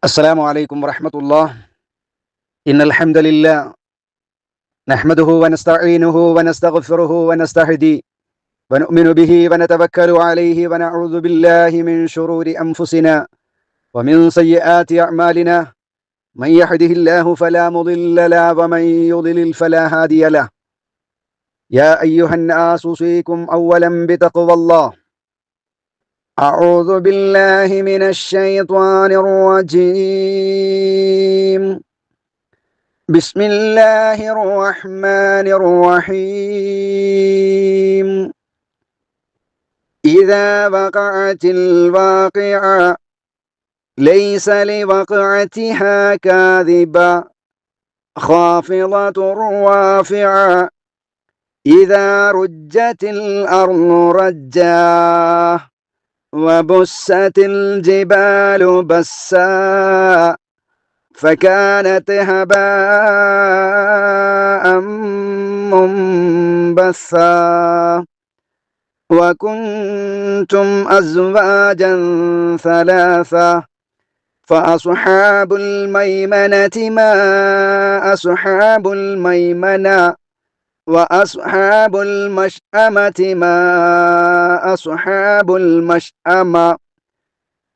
السلام عليكم ورحمة الله. إن الحمد لله نحمده ونستعينه ونستغفره ونستهديه ونؤمن به ونتوكل عليه ونعوذ بالله من شرور أنفسنا ومن سيئات أعمالنا. من يهده الله فلا مضل له ومن يضلل فلا هادي له. يا أيها الناس أوصيكم أولا بتقوى الله. أعوذ بالله من الشيطان الرجيم. بسم الله الرحمن الرحيم. إذا وقعت الواقعة ليس لوقعتها كاذبة خافضة رافعة إذا رجت الأرض رجا وبست الجبال بسا فكانت هباء منبثا وكنتم أزواجا ثلاثة فأصحاب الميمنة ما أصحاب الميمنة وأصحاب المشأمة ما أصحاب المشأمة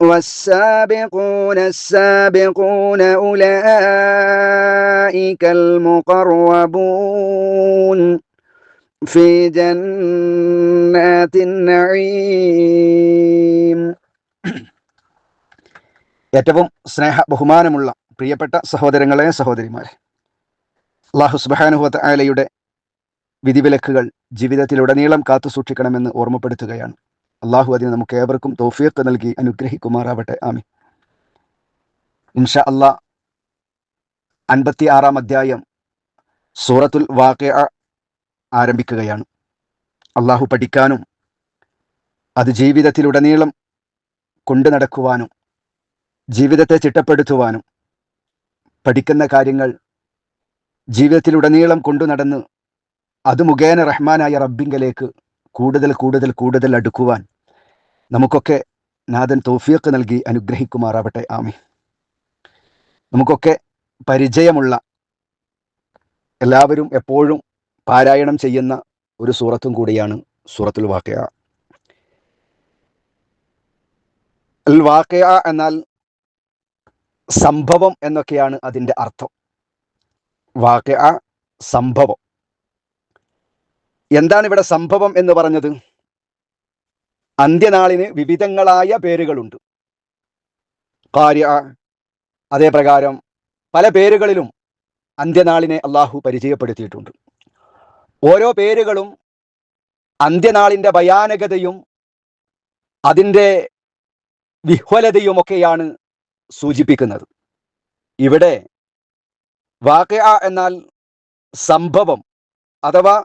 والسابقون السابقون أولئك المقربون في جنات النعيم. ഏറ്റവും സ്നേഹ ബഹുമാനമുള്ള പ്രിയപ്പെട്ട സഹോദരങ്ങളെ സഹോദരിമാരെ, അല്ലാഹു സുബ്ഹാനഹു വ തആലയുടെ വിധിവിലക്കുകൾ ജീവിതത്തിലുടനീളം കാത്തു സൂക്ഷിക്കണമെന്ന് ഓർമ്മപ്പെടുത്തുകയാണ്. അള്ളാഹു അതിന് നമുക്ക് ഏവർക്കും തൗഫീഖ് നൽകി അനുഗ്രഹിക്കുമാറാവട്ടെ. ആമീൻ. ഇൻഷാ അല്ലാ 56-ാം അധ്യായം സൂറത്തുൽ വാഖിഅ ആരംഭിക്കുകയാണ്. അള്ളാഹു പഠിക്കാനും അത് ജീവിതത്തിലുടനീളം കൊണ്ടു നടക്കുവാനും ജീവിതത്തെ ചിട്ടപ്പെടുത്തുവാനും പഠിക്കുന്ന കാര്യങ്ങൾ ജീവിതത്തിലുടനീളം കൊണ്ടു നടന്ന് അത് മുഖേന റഹ്മാനായ റബ്ബിങ്കലേക്ക് കൂടുതൽ കൂടുതൽ കൂടുതൽ അടുക്കുവാൻ നമുക്കൊക്കെ നാഥൻ തൗഫീഖ് നൽകി അനുഗ്രഹിക്കുമാറാവട്ടെ. ആമീൻ. നമുക്കൊക്കെ പരിചയമുള്ള, എല്ലാവരും എപ്പോഴും പാരായണം ചെയ്യുന്ന ഒരു സൂറത്തും കൂടിയാണ് സൂറത്തുൽ വാഖിഅ. അൽ വാഖിഅ എന്നാൽ സംഭവം എന്നൊക്കെയാണ് അതിൻ്റെ അർത്ഥം. വാഖിഅ സംഭവം. എന്താണ് ഇവിടെ സംഭവം എന്ന് പറഞ്ഞത്? അന്ത്യനാളിന് വിവിധങ്ങളായ പേരുകളുണ്ട്. ഖാരിഅ, അതേ പ്രകാരം പല പേരുകളിലും അന്ത്യനാളിനെ അള്ളാഹു പരിചയപ്പെടുത്തിയിട്ടുണ്ട്. ഓരോ പേരുകളും അന്ത്യനാളിൻ്റെ ഭയാനകതയും അതിൻ്റെ വിഹ്വലതയുമൊക്കെയാണ് സൂചിപ്പിക്കുന്നത്. ഇവിടെ വാഖിഅ എന്നാൽ സംഭവം, അഥവാ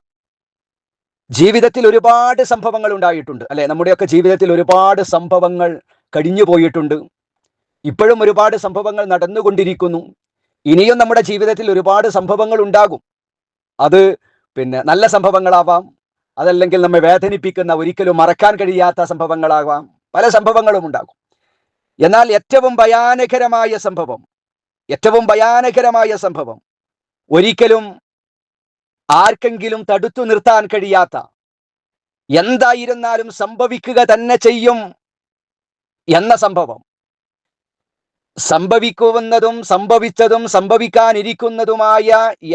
ജീവിതത്തിൽ ഒരുപാട് സംഭവങ്ങൾ ഉണ്ടായിട്ടുണ്ട്, അല്ലെ? നമ്മുടെയൊക്കെ ജീവിതത്തിൽ ഒരുപാട് സംഭവങ്ങൾ കഴിഞ്ഞു പോയിട്ടുണ്ട്. ഇപ്പോഴും ഒരുപാട് സംഭവങ്ങൾ നടന്നുകൊണ്ടിരിക്കുന്നു. ഇനിയും നമ്മുടെ ജീവിതത്തിൽ ഒരുപാട് സംഭവങ്ങൾ ഉണ്ടാകും. അത് നല്ല സംഭവങ്ങളാവാം, അതല്ലെങ്കിൽ നമ്മെ വേദനിപ്പിക്കുന്ന, ഒരിക്കലും മറക്കാൻ കഴിയാത്ത സംഭവങ്ങളാവാം. പല സംഭവങ്ങളും ഉണ്ടാകും. എന്നാൽ ഏറ്റവും ഭയാനകരമായ സംഭവം ഒരിക്കലും ആർക്കെങ്കിലും തടുത്തു നിർത്താൻ കഴിയാത്ത, എന്തായിരുന്നാലും സംഭവിക്കുക തന്നെ ചെയ്യും എന്ന സംഭവം, സംഭവിക്കുന്നതും സംഭവിച്ചതും സംഭവിക്കാനിരിക്കുന്നതുമായ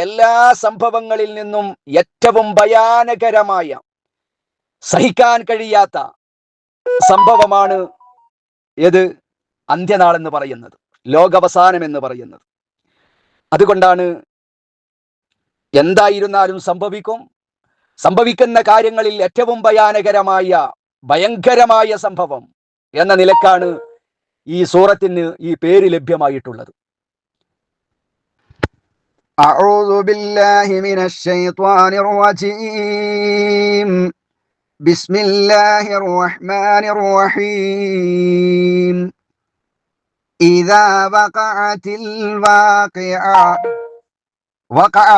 എല്ലാ സംഭവങ്ങളിൽ നിന്നും ഏറ്റവും ഭയാനകരമായ, സഹിക്കാൻ കഴിയാത്ത സംഭവമാണ് ഏത്? അന്ത്യനാൾ എന്ന് പറയുന്നത്, ലോകാവസാനം എന്ന് പറയുന്നത്. അതുകൊണ്ടാണ് എന്തായിരുന്നാലും സംഭവിക്കുന്ന കാര്യങ്ങളിൽ ഏറ്റവും ഭയങ്കരമായ സംഭവം എന്ന നിലക്കാണ് ഈ സൂറത്തിന് ഈ പേര് ലഭ്യമായിട്ടുള്ളത്. അഊദു ബില്ലാഹി മിനശ് ശൈത്വാനിർ റജീം. ബിസ്മില്ലാഹിർ റഹ്മാനിർ റഹീം. ഇദാ വഖഅത്തിൽ വാഖിഅ. വഖഅ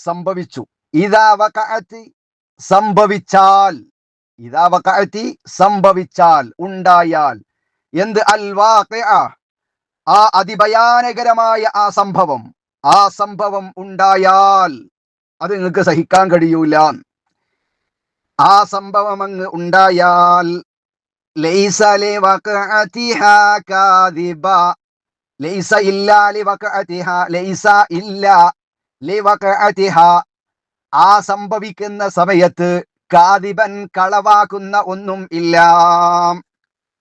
സംഭവിച്ചു. ഇദാ വഖഅത്തി സംഭവിച്ചാൽ. ഇദാ വഖഅത്തി സംഭവിച്ചാൽ, ഉണ്ടായാൽ. എന്ത്? അൽ വാഖിഅ, ആ അതിഭയാനകരമായ ആ സംഭവം ഉണ്ടായാൽ അത് നിങ്ങൾക്ക് സഹിക്കാൻ കഴിയൂല. ആ സംഭവം അങ്ങ് ഉണ്ടായാൽ ലൈസ ലിവഖഅതിഹാ കാദിബ, ലൈസ ഇല്ലാ ലിവഖഅതിഹാ, ലൈസ ഇല്ല ലിവഖഅതിഹാ, ആ സംഭവിക്കുന്ന സമയത്ത് കാദിബൻ, കളവാക്കുന്ന ഒന്നും ഇല്ല.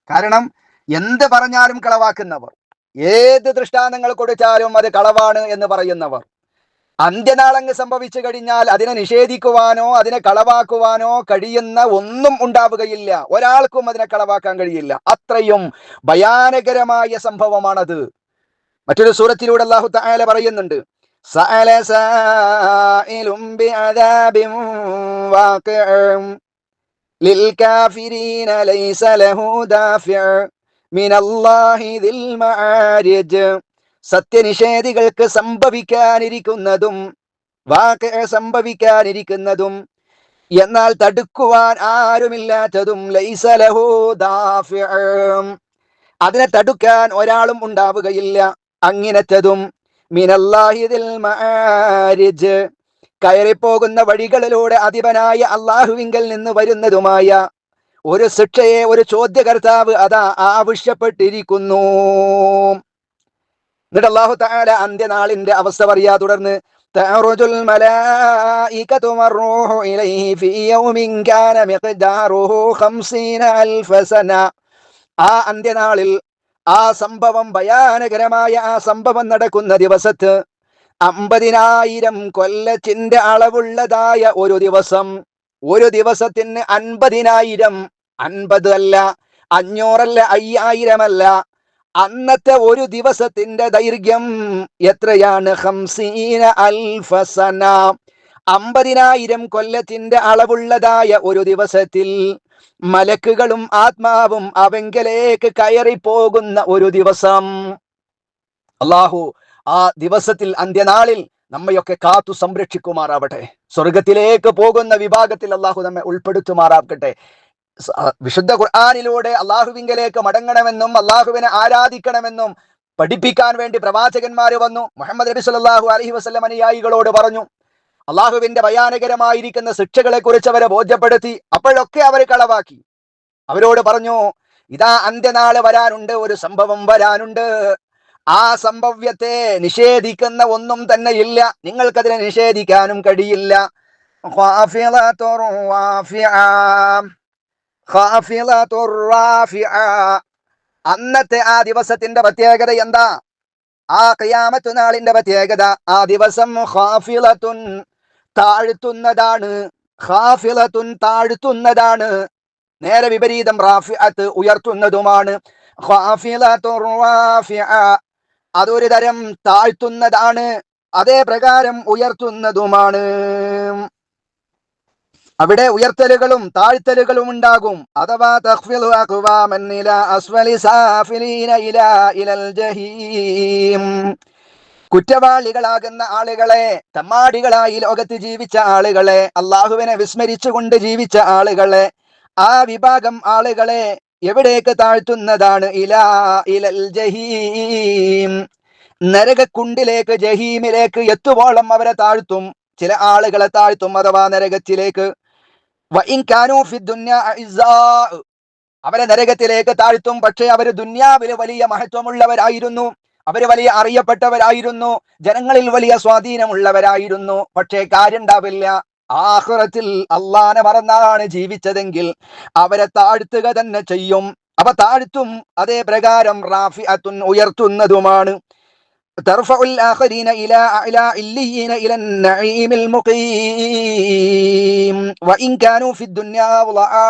കാരണം എന്ത് പറഞ്ഞാലും കളവാക്കുന്നവർ, ഏത് ദൃഷ്ടാന്തങ്ങൾ കൊടുത്താലും അത് കളവാണ് എന്ന് പറയുന്നവർ, അന്ത്യനാളങ്ങ് സംഭവിച്ചു കഴിഞ്ഞാൽ അതിനെ നിഷേധിക്കുവാനോ അതിനെ കളവാക്കുവാനോ കഴിയുന്ന ഒന്നും ഉണ്ടാവുകയില്ല. ഒരാൾക്കും അതിനെ കളവാക്കാൻ കഴിയില്ല. അത്രയും ഭയാനകരമായ സംഭവമാണത്. മറ്റൊരു സൂറത്തിലൂടെ അല്ലാഹു തആല പറയുന്നുണ്ട്, സഅല സായിലും ബിഅദാബിൻ വാഖിഉം ലിൽകാഫിരീന ലൈസ ലഹു ദാഫിഉ മിനല്ലാഹി ദിൽ മആരിജ്. സത്യനിഷേധികൾക്ക് സംഭവിക്കാനിരിക്കുന്നതും സംഭവിക്കാനിരിക്കുന്നതും എന്നാൽ തടുക്കുവാൻ ആരുമില്ലാത്തതും ലൈസ ലഹു ദാഫിഉ, അതിനെ തടുക്കാൻ ഒരാളും ഉണ്ടാവുകയില്ല. അങ്ങനത്തതും മിനല്ലാഹി ദിൽ മആരിജ്, കയറിപ്പോകുന്ന വഴികളിലൂടെ അധിപനായ അള്ളാഹുവിങ്കൽ നിന്ന് വരുന്നതുമായ ഒരു ശിക്ഷയെ ഒരു ചോദ്യകർത്താവ് അതാ ആവശ്യപ്പെട്ടിരിക്കുന്നു. എന്നിട്ട് അല്ലാഹു തആല അന്ത്യനാളിന്റെ അവസ്ഥ പറയാ. തുടർന്ന് തഅറുജുൽ മലായികതു വറൂഹു ഇലൈഹി ഫീ യൗമിൻ കാന മിഖ്ദാറുഹു 50000 സന. ആ അന്ത്യനാളിൽ ആ സംഭവം, ഭയാനകരമായ ആ സംഭവം നടക്കുന്ന ദിവസത്ത് 50,000 കൊല്ലത്തിന്റെ അളവുള്ളതായ ഒരു ദിവസം, ഒരു ദിവസത്തിന് 50,000, 50 അല്ല, 500 അല്ല, 5000 അല്ല, അന്നത്തെ ഒരു ദിവസത്തിന്റെ ദൈർഘ്യം എത്രയാണ്? 50,000 സന. 50,000 കൊല്ലത്തിന്റെ അളവുള്ളതായ ഒരു ദിവസത്തിൽ മലക്കുകളും ആത്മാവും അവങ്കലേക്ക് കയറിപ്പോകുന്ന ഒരു ദിവസം. അള്ളാഹു ആ ദിവസത്തിൽ, അന്ത്യനാളിൽ നമ്മയൊക്കെ കാത്തു സംരക്ഷിക്കുമാറാവട്ടെ. സ്വർഗത്തിലേക്ക് പോകുന്ന വിഭാഗത്തിൽ അള്ളാഹു നമ്മെ ഉൾപ്പെടുത്തുമാറാക്കട്ടെ. വിശുദ്ധ ഖുർആനിലൂടെ അള്ളാഹുവിങ്കലേക്ക് മടങ്ങണമെന്നും അള്ളാഹുവിനെ ആരാധിക്കണമെന്നും പഠിപ്പിക്കാൻ വേണ്ടി പ്രവാചകന്മാര് വന്നു. മുഹമ്മദ് നബി സല്ലല്ലാഹു അലൈഹി വസല്ലം അനുയായികളോട് പറഞ്ഞു. അള്ളാഹുവിന്റെ ഭയാനകരമായിരിക്കുന്ന ശിക്ഷകളെ കുറിച്ച് അവരെ ബോധ്യപ്പെടുത്തി. അപ്പോഴൊക്കെ അവർ കളവാക്കി. അവരോട് പറഞ്ഞു, ഇതാ അന്ത്യനാള് വരാനുണ്ട്, ഒരു സംഭവം വരാനുണ്ട്. ആ സംഭവ്യത്തെ നിഷേധിക്കുന്ന ഒന്നും തന്നെ ഇല്ല. നിങ്ങൾക്കതിനെ നിഷേധിക്കാനും കഴിയില്ല. അന്നത്തെ ആ ദിവസത്തിന്റെ പ്രത്യേകത എന്താ? ആ ഖിയാമത്ത് നാളിന്റെ പ്രത്യേകത, ആ ദിവസം ഖാഫിലത്തുൻ, താഴ്ത്തുന്നതാണ്. ഖാഫിലത്തുൻ, താഴ്ത്തുന്നതാണ്. നേരെ വിപരീതം റാഫിഅത്ത്, ഉയർത്തുന്നതുമാണ്. ഖാഫിലത്തുർ റാഫിഅ, അതൊരു തരം താഴ്ത്തുന്നതാണ്, അതേ പ്രകാരം ഉയർത്തുന്നതുമാണ്. അവിടെ ഉയർത്തലുകളും താഴ്ത്തലുകളും ഉണ്ടാകും. അഥവാ തഖ്ഫിദു അഖ്വാമൻ ഇലാ അസ്ഫലി സാഫിലീന ഇലൽ ജഹീം. കുറ്റവാളികളാകുന്ന ആളുകളെ, തമ്മാടികളായി ലോകത്ത് ജീവിച്ച ആളുകളെ, അള്ളാഹുവിനെ വിസ്മരിച്ചുകൊണ്ട് ജീവിച്ച ആളുകളെ, ആ വിഭാഗം ആളുകളെ എവിടേക്ക് താഴ്ത്തുന്നതാണ്? ഇലൽ ജഹീം, നരകക്കുണ്ടിലേക്ക്, ജഹീമിലേക്ക് എത്തുവോളം അവരെ താഴ്ത്തും. ചില ആളുകളെ താഴ്ത്തും അഥവാ നരകത്തിലേക്ക്. അവരെ നരകത്തിലേക്ക് താഴ്ത്തും. പക്ഷെ അവര് ദുന്യാവില് വലിയ മഹത്വമുള്ളവരായിരുന്നു, അവര് വലിയ അറിയപ്പെട്ടവരായിരുന്നു, ജനങ്ങളിൽ വലിയ സ്വാധീനമുള്ളവരായിരുന്നു. പക്ഷേ കാര്യം ഉണ്ടാവില്ല. ആഖിറത്തിൽ അള്ളാനെ മറന്നാണ് ജീവിച്ചതെങ്കിൽ അവരെ താഴ്ത്തുക തന്നെ ചെയ്യും. അവ താഴ്ത്തും, അതേ പ്രകാരം റാഫിഅത്തുൻ, ഉയർത്തുന്നതുമാണ്. തർഫഉൽ ആഖരീന ഇലാ അഅ്ലാ ഇല്ലിയീന ഇലൻ നഈമിൽ മുഖീം വഇൻ കാനൂ ഫിദ്ദുനിയാ വളആ.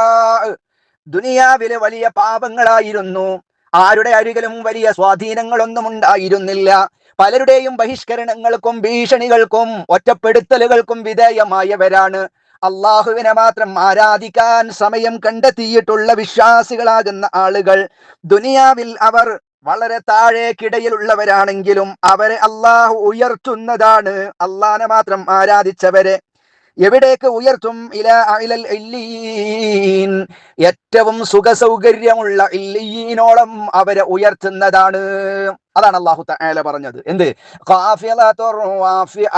ദുനിയാവിലെ വലിയ പാപങ്ങളായിരുന്നു. ആരുടെ അരികിലും വലിയ സ്വാധീനങ്ങളൊന്നും ഉണ്ടായിരുന്നില്ല. പലരുടെയും ബഹിഷ്കരണങ്ങൾക്കും ഭീഷണികൾക്കും ഒറ്റപ്പെടുത്തലുകൾക്കും വിധേയമായവരാണ്. അള്ളാഹുവിനെ മാത്രം ആരാധിക്കാൻ സമയം കണ്ടെത്തിയിട്ടുള്ള വിശ്വാസികളാകുന്ന ആളുകൾ ദുനിയാവിൽ അവർ വളരെ താഴേക്കിടയിലുള്ളവരാണെങ്കിലും അവരെ അള്ളാഹു ഉയർത്തുന്നതാണ്. അള്ളാഹനെ മാത്രം ആരാധിച്ചവരെ എവിടേക്ക് ഉയർത്തും? ഇലൽ ഇല്ലീൻ, ഏറ്റവും സുഖസൗകര്യമുള്ള ഇല്ലീനോളം അവരെ ഉയർത്തുന്നതാണ്. അതാണ് അല്ലാഹു തആല പറഞ്ഞത്. എന്ത്? ഖാഫിളതുർ റാഫിഅ,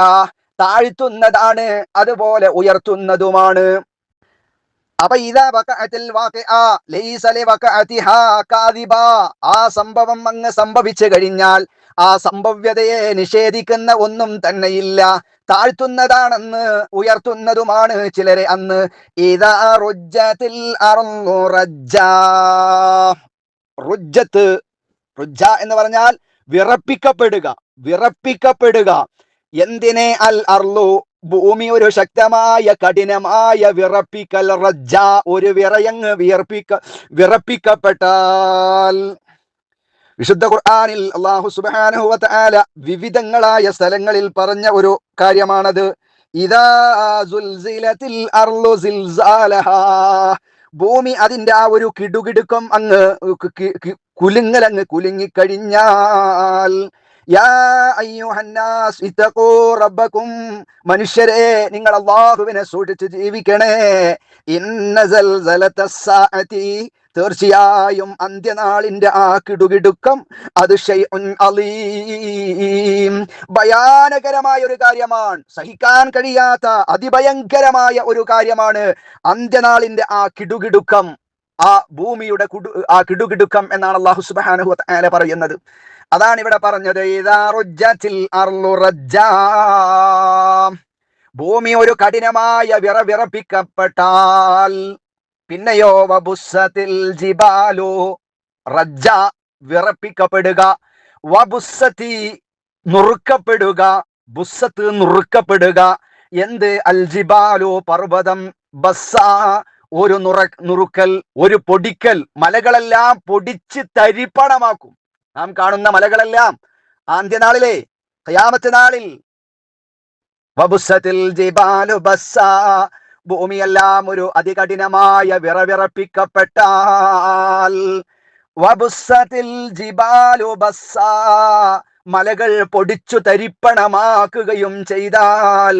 താഴ്ത്തുന്നതാണ് അതുപോലെ ഉയർത്തുന്നതുമാണ്. അപ്പൊ ഇദാ വഖഅത്തിൽ വാഖിഅ ലൈസ ലിവഖഅതിഹാ കാദിബ, ആ സംഭവം അങ്ങ് സംഭവിച്ചു കഴിഞ്ഞാൽ ആ സംഭവ്യതയെ നിഷേധിക്കുന്ന ഒന്നും തന്നെയില്ല. താഴ്ത്തുന്നതാണെന്ന് ഉയർത്തുന്നതുമാണ് ചിലരെ അന്ന്. ഇദാ റുജ്ജത്തിൽ അർളു റജ്ജാ, റുജ്ജത്ത്, റുജ്ജ എന്ന് പറഞ്ഞാൽ വിറപ്പിക്കപ്പെടുക, വിറപ്പിക്കപ്പെടുക. എന്തിനെ? അൽ അർളു, ഭൂമി ഒരു ശക്തമായ കഠിനമായ വിറപ്പിക്കൽ. റജ്ജ, ഒരു വിറയങ്ങ് വിറപ്പിക്കപ്പെട്ടാൽ. വിശുദ്ധ ഖുർആനിൽ അല്ലാഹു സുബ്ഹാനഹു വ തആല വിവിധങ്ങളായ സ്ഥലങ്ങളിൽ പറഞ്ഞ ഒരു കാര്യമാണത്. ഇദാ സുൽസിലത്തിൽ അർളു സിൽസാലഹാ, ഭൂമി അതിന്റെ ആ ഒരു കിടുകിടുക്കം അങ്ങ് കുലുങ്ങലങ്ങ് കുലുങ്ങിക്കഴിഞ്ഞാൽ. യാ അയ്യുഹന്നാസ് ഇത്തഖൂ റബ്ബക്കും, മനുഷ്യരെ നിങ്ങൾ അല്ലാഹുവിനെ സൂക്ഷിച്ച് ജീവിക്കണേ. ഇന്ന സൽസലത്തസ്സാഅതി, തീർച്ചയായും അന്ത്യനാളിന്റെ ആ കിടുകിടുക്കം അത് ശൈഉൻ അലീം, ഭയാനകരമായ ഒരു കാര്യമാണ്, സഹിക്കാൻ കഴിയാത്ത അതിഭയങ്കരമായ ഒരു കാര്യമാണ് അന്ത്യനാളിന്റെ ആ കിടുകിടുക്കം, ആ ഭൂമിയുടെ ആ കിടുകിടുക്കം എന്നാണ് അല്ലാഹു സുബ്ഹാനഹു വ തആല പറയുന്നത്. അതാണ് ഇവിടെ പറഞ്ഞത്. ഇദാ റുജ്ജത്തിൽ അർളു റജ്ജാ, ഭൂമി ഒരു കഠിനമായ വിറപ്പിക്കപ്പെട്ടാൽ. പിന്നെയോ വബുസ്സത്തിൽ ജിബാലു, റജ്ജ വിറപ്പിക്കപ്പെടുക, വബുസ്സതി നുറുക്കപ്പെടുക, ബുസ്സത്ത് നുറുക്കപ്പെടുക. എന്ത്? അൽ ജിബാലു പർവ്വതം, ബസ്സ ഒരു നുറുക്കൽ, ഒരു പൊടിക്കൽ, മലകളെല്ലാം പൊടിച്ച് തരിപ്പണമാക്കും. നാം കാണുന്ന മലകളെല്ലാം അന്ത്യനാളിലെ ഖിയാമത്ത് നാളിൽ വബുസ്സത്തിൽ ജിബാലു ബസ്സ, ഭൂമിയെല്ലാം ഒരു അതികഠിനമായ വിറപ്പിക്കപ്പെട്ടാൽ. വബുസ്സത്തിൽ ജിബാലു ബസ്സ, മലകൾ പൊടിച്ചു തരിപ്പണമാക്കുകയും ചെയ്താൽ.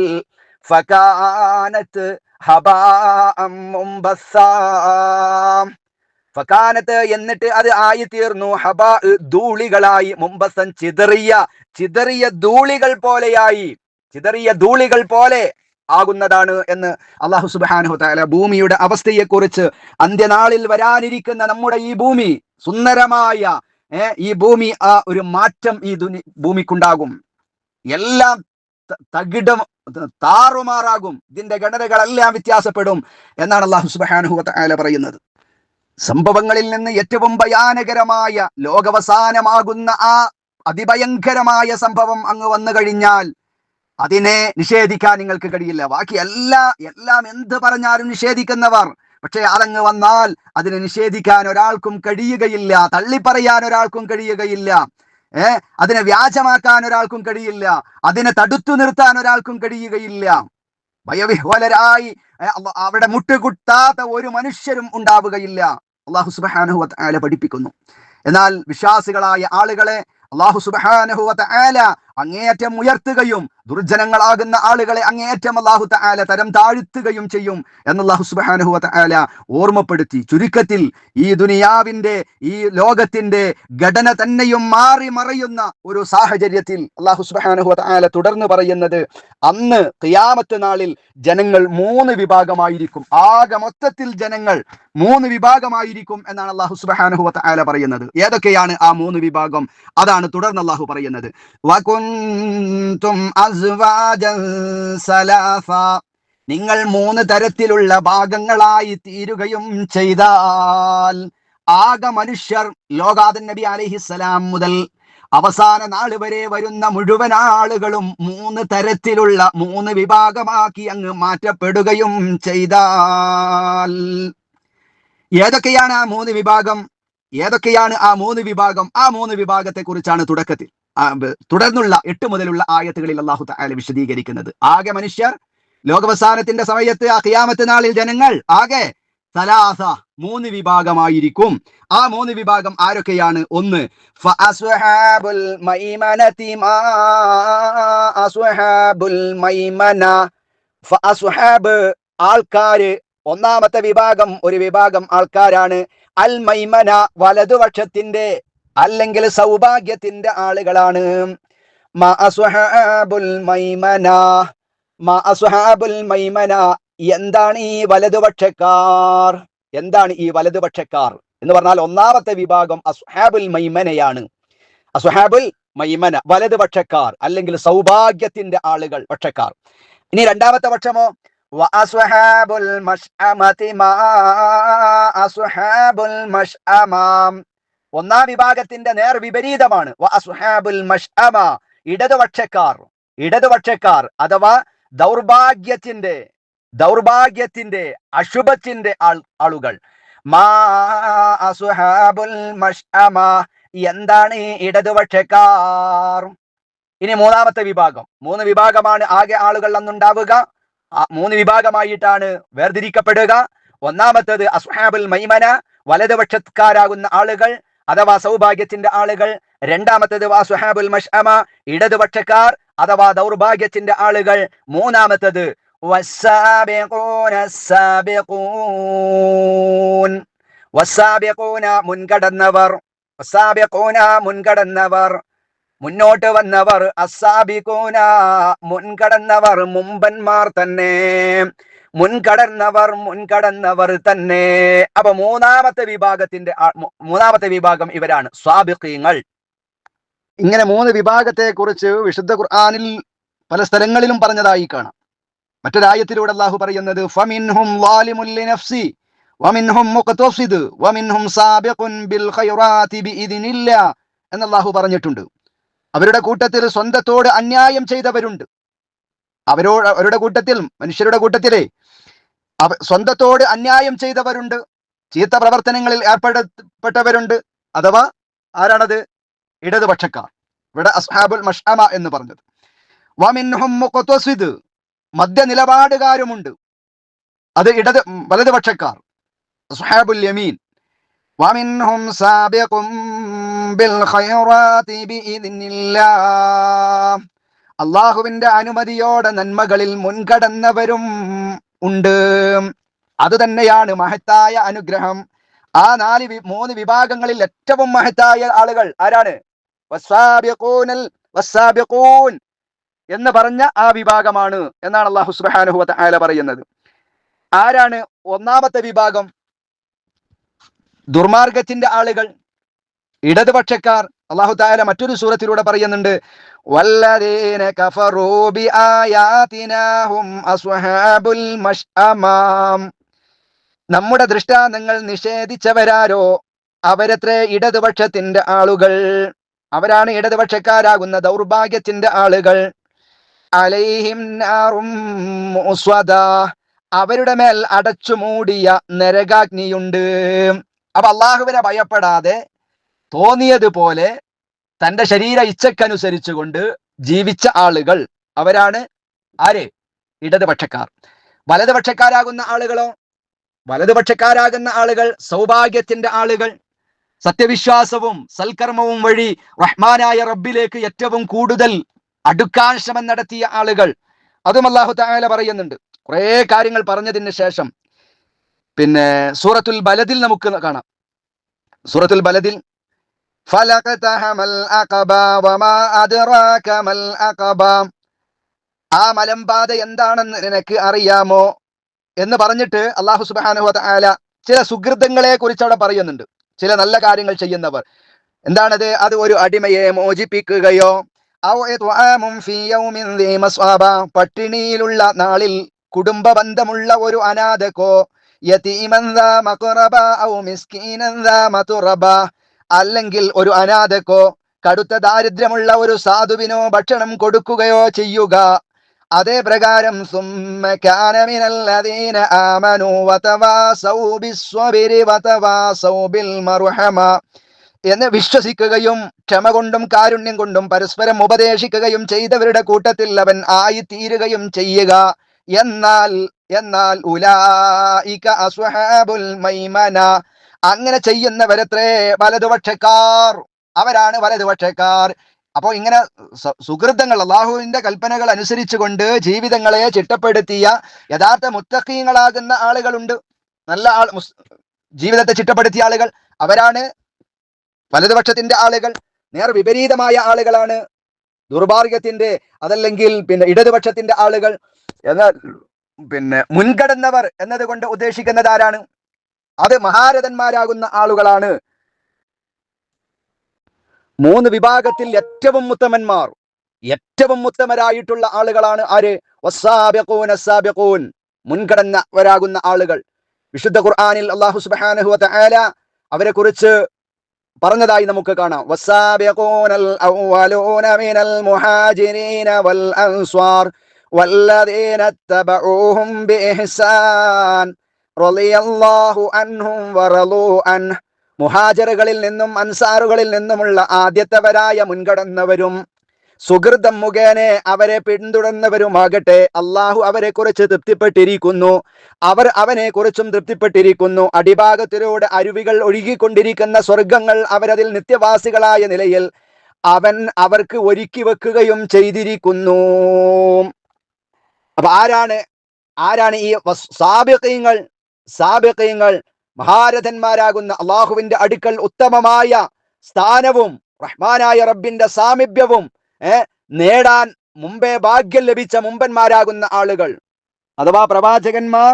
ഫകാനത്ത് ഹബാഅം മുംബസ്സാ, ഫകാനത്ത് എന്നിട്ട് അത് ആയി തീർന്നു, ഹബാ ധൂളികളായി, മുംബസൻ ചിതറിയ ധൂളികൾ പോലെയായി, ചിതറിയ ധൂളികൾ പോലെ ആകുന്നതാണ് എന്ന് അല്ലാഹു സുബ്ഹാനഹു വ തആല ഭൂമിയുടെ അവസ്ഥയെക്കുറിച്ച്, അന്ത്യനാളിൽ വരാനിരിക്കുന്ന നമ്മുടെ ഈ ഭൂമി, സുന്ദരമായ ഈ ഭൂമി, ആ ഒരു മാറ്റം ഈ ഭൂമിക്കുണ്ടാകും. എല്ലാം തകിടം താറുമാറാകും, ഇതിന്റെ ഘടനകളെല്ലാം വ്യത്യാസപ്പെടും എന്നാണ് അല്ലാഹു സുബ്ഹാനഹു വ തആല പറയുന്നത്. സംഭവങ്ങളിൽ നിന്ന് ഏറ്റവും ഭയാനകരമായ ലോകവസാനമാകുന്ന ആ അതിഭയങ്കരമായ സംഭവം അങ്ങ് വന്നു കഴിഞ്ഞാൽ അതിനെ നിഷേധിക്കാൻ നിങ്ങൾക്ക് കഴിയില്ല. ബാക്കി എല്ലാം എന്ത് പറഞ്ഞാലും നിഷേധിക്കുന്നവർ, പക്ഷെ അതങ്ങ് വന്നാൽ അതിനെ നിഷേധിക്കാൻ ഒരാൾക്കും കഴിയുകയില്ല, തള്ളിപ്പറയാൻ ഒരാൾക്കും കഴിയുകയില്ല, അതിനെ വ്യാജമാക്കാൻ ഒരാൾക്കും കഴിയില്ല, അതിനെ തടുത്തു നിർത്താൻ ഒരാൾക്കും കഴിയുകയില്ല. ഭയവിഹ്വലരായി അവിടെ മുട്ടുകുത്താത്ത ഒരു മനുഷ്യരും ഉണ്ടാവുകയില്ല. അല്ലാഹു സുബ്ഹാനഹു വ തആല പഠിപ്പിക്കുന്നു. എന്നാൽ വിശ്വാസികളായ ആളുകളെ അല്ലാഹു സുബ്ഹാനഹു വ തആല അങ്ങേയറ്റം ഉയർത്തുകയും ദുർജനങ്ങളാകുന്ന ആളുകളെ അങ്ങേയറ്റം അല്ലാഹു തആല തരം താഴ്ത്തുകയും ചെയ്യും എന്ന് അല്ലാഹു സുബ്ഹാനഹു വ തആല ഓർമ്മപ്പെടുത്തി. ചുരുക്കത്തിൽ ഈ ദുനിയാവിന്റെ, ഈ ലോകത്തിന്റെ ഘടന തന്നെയും മാറി മറയുന്ന ഒരു സാഹചര്യത്തിൽ അല്ലാഹു സുബ്ഹാനഹു വ തആല തുടർന്ന് പറയുന്നത്, അന്ന് ഖിയാമത്ത് നാളിൽ ജനങ്ങൾ 3 വിഭാഗമായിരിക്കും. ആകെ മൊത്തത്തിൽ ജനങ്ങൾ 3 വിഭാഗമായിരിക്കും എന്നാണ് അല്ലാഹു സുബ്ഹാനഹു വ തആല പറയുന്നത്. ഏതൊക്കെയാണ് ആ 3 വിഭാഗം? അതാണ് തുടർന്ന് അല്ലാഹു പറയുന്നത്. വകുന്തും അസ്വാജൻ സലാസ, നിങ്ങൾ 3 തരത്തിലുള്ള ഭാഗങ്ങളായി തീരുകയും ചെയ്താൽ. ആകെ മനുഷ്യർ ലോകാദൻ നബി അലൈഹിസ്സലാം മുതൽ അവസാന നാൾ വരെ വരുന്ന മുഴുവൻ ആളുകളും 3 തരത്തിലുള്ള 3 വിഭാഗമാക്കി അങ്ങ് മാറ്റപ്പെടുകയും ചെയ്താൽ. ഏതൊക്കെയാണ് ആ 3 വിഭാഗം? ഏതൊക്കെയാണ് ആ 3 വിഭാഗം? ആ 3 വിഭാഗത്തെ കുറിച്ചാണ് തുടർന്നുള്ള 8 മുതലുള്ള ആയത്തുകളിൽ അല്ലാഹു തആല വിശദീകരിക്കുന്നത്. ആകെ മനുഷ്യർ ലോകാവസാനത്തിന്റെ സമയത്ത്, ആ ഖിയാമത്ത് നാളിൽ ജനങ്ങൾ ആകെ 3 വിഭാഗമായിരിക്കും. ആ 3 വിഭാഗം ആരൊക്കെയാണ്? ഒന്ന്, ഫഅസ്ഹാബുൽ മൈമനതി മാ അസ്ഹാബുൽ മൈമന. ഫഅസ്ഹാബ് ആൾക്കാര്, ഒന്നാമത്തെ വിഭാഗം, ഒരു വിഭാഗം ആൾക്കാരാണ്. അൽ മൈമന, വലതുപക്ഷത്തിന്റെ അല്ലെങ്കിൽ സൗഭാഗ്യത്തിന്റെ ആളുകളാണ്. മാ അസ്ഹാബുൽ മൈമന, മാ അസ്ഹാബുൽ മൈമന, എന്താണ് ഈ വലതുപക്ഷക്കാർ? എന്താണ് ഈ വലതുപക്ഷക്കാർ എന്ന് പറഞ്ഞാൽ ഒന്നാമത്തെ വിഭാഗം അസ്ഹാബുൽ മൈമനയാണ്. അസ്ഹാബുൽ മൈമന, വലതുപക്ഷക്കാർ അല്ലെങ്കിൽ സൗഭാഗ്യത്തിന്റെ ആളുകൾ, പക്ഷക്കാർ. ഇനി രണ്ടാമത്തെ പക്ഷമോ വഅസ്ഹാബുൽ മശ്അമതി മാ അസ്ഹാബുൽ മശ്അമ, ഒന്നാം വിഭാഗത്തിന്റെ നേർ വിപരീതമാണ് വഅസ്ഹാബുൽ മശ്അമ, ഇടതുപക്ഷക്കാർ. ഇടതുപക്ഷക്കാർ അഥവാ ദൗർഭാഗ്യത്തിന്റെ അശുഭത്തിന്റെ ആളുകൾ. മാ അസ്ഹാബുൽ മശ്അമ, എന്താണ് ഈ ഇടതുപക്ഷക്കാർ? ഇനി മൂന്നാമത്തെ വിഭാഗം, മൂന്ന് വിഭാഗമാണ് ആകെ ആളുകൾ അന്നുണ്ടാവുക. മൂന്ന് വിഭാഗമായിട്ടാണ് വേർതിരിക്കപ്പെടുക. ഒന്നാമത്തേത് അസ്ഹാബുൽ മൈമന, വലതുപക്ഷക്കാരാകുന്ന ആളുകൾ അഥവാ സൗഭാഗ്യത്തിന്റെ ആളുകൾ. രണ്ടാമത്തേത് അസ്ഹാബുൽ മശ്അമ, ഇടതുപക്ഷക്കാർ അഥവാ ദൗർഭാഗ്യത്തിന്റെ ആളുകൾ. മൂന്നാമത്തേത് മുൻകടന്നവർ, മുൻകടന്നവർ, മുന്നോട്ട് വന്നവർ. അസ്സാബിഖൂന, മുൻകടന്നവർ, മുമ്പന്മാർ തന്നെ, മുൻകടന്നവർ തന്നെ. അപ്പൊ മൂന്നാമത്തെ വിഭാഗം ഇവരാണ് സ്വാബിഖീങ്ങൾ. ഇങ്ങനെ മൂന്ന് വിഭാഗത്തെ കുറിച്ച് വിശുദ്ധ ഖുർആനിൽ പല സ്ഥലങ്ങളിലും പറഞ്ഞതായി കാണാം. മറ്റൊരായത്തിലൂടെ അല്ലാഹു പറയുന്നത് ഫമിൻഹും ളാലിമുൻ ലിനഫ്സി വമിൻഹും മുഖ്തസിദ് വമിൻഹും സാബിഖുൻ ബിൽ ഖൈറാതി ബിഇദ്നില്ലാഹ് എന്ന് അല്ലാഹു പറഞ്ഞിട്ടുണ്ട്. അവരുടെ കൂട്ടത്തിൽ സ്വന്തത്തോട് അന്യായം ചെയ്തവരുണ്ട്. അവരുടെ കൂട്ടത്തിൽ, മനുഷ്യരുടെ കൂട്ടത്തിലെ സ്വന്തത്തോട് അന്യായം ചെയ്തവരുണ്ട്, ചീത്ത പ്രവർത്തനങ്ങളിൽ ഏർപ്പെട്ടവരുണ്ട്. അഥവാ ആരാണത്? ഇടതുപക്ഷക്കാർ. ഇവിടെ അസ്ഹാബുൽ മശ്അമ എന്ന് പറഞ്ഞത്. വമിൻഹും മുഖ്തസിദ്, മധ്യ നിലപാടുകാരുമുണ്ട്, അത് വലതുപക്ഷക്കാർ, അസ്ഹാബുൽ യമീൻ. വമിൻഹും സാബിഖും ബിൽ ഖൈറാതി ബിഇദ്നില്ലാഹ്, അല്ലാഹുവിന്റെ അനുമതിയോടെ നന്മകളിൽ മുൻകടന്നവരും ഉണ്ട്. അത് തന്നെയാണ് മഹത്തായ അനുഗ്രഹം. ആ മൂന്ന് വിഭാഗങ്ങളിൽ ഏറ്റവും മഹത്തായ ആളുകൾ ആരാണ്? വസ്സാബിഖൂൻ എന്ന് പറഞ്ഞ ആ വിഭാഗമാണ് എന്നാണ് അല്ലാഹു സുബ്ഹാനഹു വ തആല പറയുന്നത്. ആരാണ് ഒന്നാമത്തെ വിഭാഗം? ദുർമാർഗത്തിന്റെ ആളുകൾ, ഇടതുപക്ഷക്കാർ. അല്ലാഹു തആല മറ്റൊരു സൂറത്തിലൂടെ പറയുന്നുണ്ട് വല്ലദീന കഫറൂ ബിആയാതിനാ ഹും അസ്ഹാബുൽ മശ്അമ, നമ്മുടെ ദൃഷ്ടാന്തങ്ങൾ നിഷേധിച്ചവരാരോ അവരത്രേ ഇടതുപക്ഷത്തിന്റെ ആളുകൾ. അവരാണ് ഇടതുപക്ഷക്കാരാകുന്ന ദൗർഭാഗ്യത്തിന്റെ ആളുകൾ. അലൈഹിം നാറും മുസ്വദ, അവരുടെ മേൽ അടച്ചു മൂടിയ നരകാഗ്നിയുണ്ട്. അപ്പൊ അള്ളാഹുവിനെ ഭയപ്പെടാതെ തോന്നിയതുപോലെ തന്റെ ശരീര ഇച്ഛക്കനുസരിച്ചുകൊണ്ട് ജീവിച്ച ആളുകൾ അവരാണ് ആര്? ഇടതുപക്ഷക്കാർ. വലതുപക്ഷക്കാരാകുന്ന ആളുകളോ? വലതുപക്ഷക്കാരാകുന്ന ആളുകൾ സൗഭാഗ്യത്തിന്റെ ആളുകൾ, സത്യവിശ്വാസവും സൽക്കർമ്മവും വഴി റഹ്മാനായ റബ്ബിലേക്ക് ഏറ്റവും കൂടുതൽ അടുക്കാൻ ശ്രമം നടത്തിയ ആളുകൾ. അതും അല്ലാഹു തആല പറയുന്നുണ്ട്. കുറെ കാര്യങ്ങൾ പറഞ്ഞതിന് ശേഷം പിന്നെ സൂറത്തുൽ ബലദിൽ നമുക്ക് കാണാം. സൂറത്തുൽ ബലദിൽ ഫലഖതഹമൽ അഖബ വമാ അദ്റാക മൽ അഖബ, ആ മലമ്പാത എന്താണെന്ന് നിനക്ക് അറിയാമോ എന്ന് പറഞ്ഞിട്ട് അല്ലാഹു സുബ്ഹാനഹു വ തആല ചില സുഹൃതങ്ങളെ കുറിച്ച് അവിടെ പറയുന്നുണ്ട്. ചില നല്ല കാര്യങ്ങൾ ചെയ്യുന്നവർ. എന്താണത്? അത് ഒരു അടിമയെ മോചിപ്പിക്കുകയോ പട്ടിണിയിലുള്ള നാളിൽ കുടുംബ ബന്ധമുള്ള ഒരു അനാഥക്കോ, അല്ലെങ്കിൽ ഒരു അനാഥക്കോ കടുത്ത ദാരിദ്ര്യമുള്ള ഒരു സാധുവിനോ ഭക്ഷണം കൊടുക്കുകയോ ചെയ്യുക. അതേ പ്രകാരം എന്ന് വിശ്വസിക്കുകയും ക്ഷമ കൊണ്ടും കാരുണ്യം കൊണ്ടും പരസ്പരം ഉപദേശിക്കുകയും ചെയ്തവരുടെ കൂട്ടത്തിൽ അവൻ ആയിത്തീരുകയും ചെയ്യുക. എന്നാൽ ഉലൈക അസ്ഹാബുൽ മൈമന, അങ്ങനെ ചെയ്യുന്നവരത്രേ വലതുപക്ഷക്കാർ. അവരാണ് വലതുപക്ഷക്കാർ. അപ്പോൾ ഇങ്ങനെ സുഹൃതങ്ങൾ, അള്ളാഹുവിന്റെ കൽപ്പനകൾ അനുസരിച്ചുകൊണ്ട് ജീവിതങ്ങളെ ചിട്ടപ്പെടുത്തിയ യഥാർത്ഥ മുത്തഖീങ്ങളാകുന്ന ആളുകളുണ്ട്. നല്ല ജീവിതത്തെ ചിട്ടപ്പെടുത്തിയ ആളുകൾ അവരാണ് വലതുപക്ഷത്തിന്റെ ആളുകൾ നേർ വിപരീതമായ ആളുകളാണ്. ദുർഭാഗ്യത്തിന്റെ അതല്ലെങ്കിൽ ഇടതുപക്ഷത്തിന്റെ ആളുകൾ എന്നാൽ മുൻകടന്നവർ എന്നതുകൊണ്ട് ഉദ്ദേശിക്കുന്നത് ആരാണ്? അത് മഹാരഥന്മാരാകുന്ന ആളുകളാണ്. 3 വിഭാഗത്തിൽ ഏറ്റവും ഉത്തമന്മാർ, ഏറ്റവും ഉത്തമരായിട്ടുള്ള ആളുകളാണ് ആര്? വസ്സാബിഖൂന അസ്സാബിഖൂൻ, മുൻകടന്നവരാകുന്ന ആളുകൾ. വിശുദ്ധ ഖുർആനിൽ അല്ലാഹു സുബ്ഹാനഹു വ തആല അവരെ കുറിച്ച് പറഞ്ഞതായി നമുക്ക് കാണാം. വസ്സാബിഖൂനൽ അവ്വലൂന മിനൽ മുഹാജിരീന വൽ അൻസ്വാർ വല്ലദീന തബഊഹും ബിഇഹ്സാൻ റളിയല്ലാഹു അൻഹും വറളൂ അൻഹു. മുഹാജിറുകളിൽ നിന്നും അൻസാറുകളിൽ നിന്നുമുള്ള ആദ്യത്തവരായ മുൻകടന്നവരും സുഹൃതം മുഖേന അവരെ പിന്തുടർന്നവരുമാകട്ടെ അള്ളാഹു അവരെ കുറിച്ച് തൃപ്തിപ്പെട്ടിരിക്കുന്നു, അവർ അവനെ കുറിച്ചും തൃപ്തിപ്പെട്ടിരിക്കുന്നു. അടിഭാഗത്തിലൂടെ അരുവികൾ ഒഴുകിക്കൊണ്ടിരിക്കുന്ന സ്വർഗങ്ങൾ അവരതിൽ നിത്യവാസികളായ നിലയിൽ അവൻ അവർക്ക് ഒരുക്കി വെക്കുകയും ചെയ്തിരിക്കുന്നു. അപ്പൊ ആരാണ് ഈ സാബിഖീങ്ങൾ? മഹാരഥന്മാരാകുന്ന അള്ളാഹുവിന്റെ അടുക്കൽ ഉത്തമമായ സ്ഥാനവും റഹ്മാനായ റബ്ബിന്റെ സാമീപ്യവും നേടാൻ മുമ്പേ ഭാഗ്യം ലഭിച്ച മുമ്പന്മാരാകുന്ന ആളുകൾ, അഥവാ പ്രവാചകന്മാർ,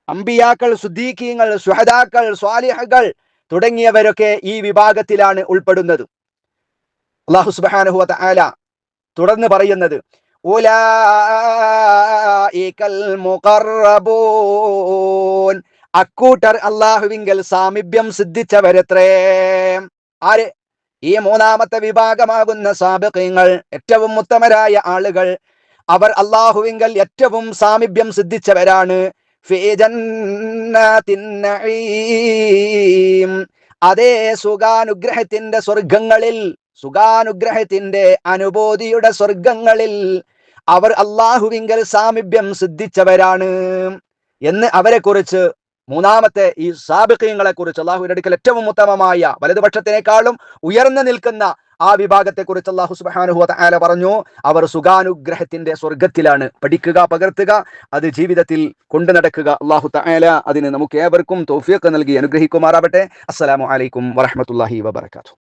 അമ്പിയാക്കൾ, സുദ്ദീഖീങ്ങൾ, ശുഹദാക്കൾ, സ്വാലിഹകൾ തുടങ്ങിയവരൊക്കെ ഈ വിഭാഗത്തിലാണ് ഉൾപ്പെടുന്നത്. അല്ലാഹു സുബ്ഹാനഹു വ തആല തുടർന്ന് പറയുന്നത് ഉലൈകൽ മുഖറബൂൻ, അക്കൂട്ടർ അല്ലാഹുവിങ്കൽ സാമീപ്യം സിദ്ധിച്ചവരത്രേ. ആര്? ഈ 3ാമത്തെ വിഭാഗമാകുന്ന സാബിഖീങ്ങൾ, ഏറ്റവും ഉത്തമരായ ആളുകൾ. അവർ അല്ലാഹുവിങ്കൽ ഏറ്റവും സാമീപ്യം സിദ്ധിച്ചവരാണ്. ഫീ ജന്നാത്തിൻ നഈം, അതേ സുഖാനുഗ്രഹത്തിന്റെ സ്വർഗങ്ങളിൽ, സുഖാനുഗ്രഹത്തിന്റെ അനുഭൂതിയുടെ സ്വർഗങ്ങളിൽ അവർ അല്ലാഹുവിങ്കൽ സാമീപ്യം സിദ്ധിച്ചവരാണ് എന്ന് അവരെ കുറിച്ച്, 3ാമത്തെ ഈ സാബിഖീങ്ങളെ കുറിച്ച്, അല്ലാഹുവിന്റെ അടുക്കൽ ഏറ്റവും ഉത്തമമായ വലതുപക്ഷത്തിനേക്കാളും ഉയർന്നു നിൽക്കുന്ന ആ വിഭാഗത്തെ കുറിച്ച് അല്ലാഹു സുബ്ഹാനഹു വ തആല പറഞ്ഞു, അവർ സുഖാനുഗ്രഹത്തിന്റെ സ്വർഗത്തിലാണ്. പഠിക്കുക, പകർത്തുക, അത് ജീവിതത്തിൽ കൊണ്ടു നടക്കുക. അല്ലാഹു തആല അതിന് നമുക്ക് ഏവർക്കും തൗഫീഖ് നൽകി അനുഗ്രഹിക്കുമാറാവട്ടെ. അസ്സലാമു അലൈക്കും വറഹ്മത്തുള്ളാഹി വബറകാതുഹു.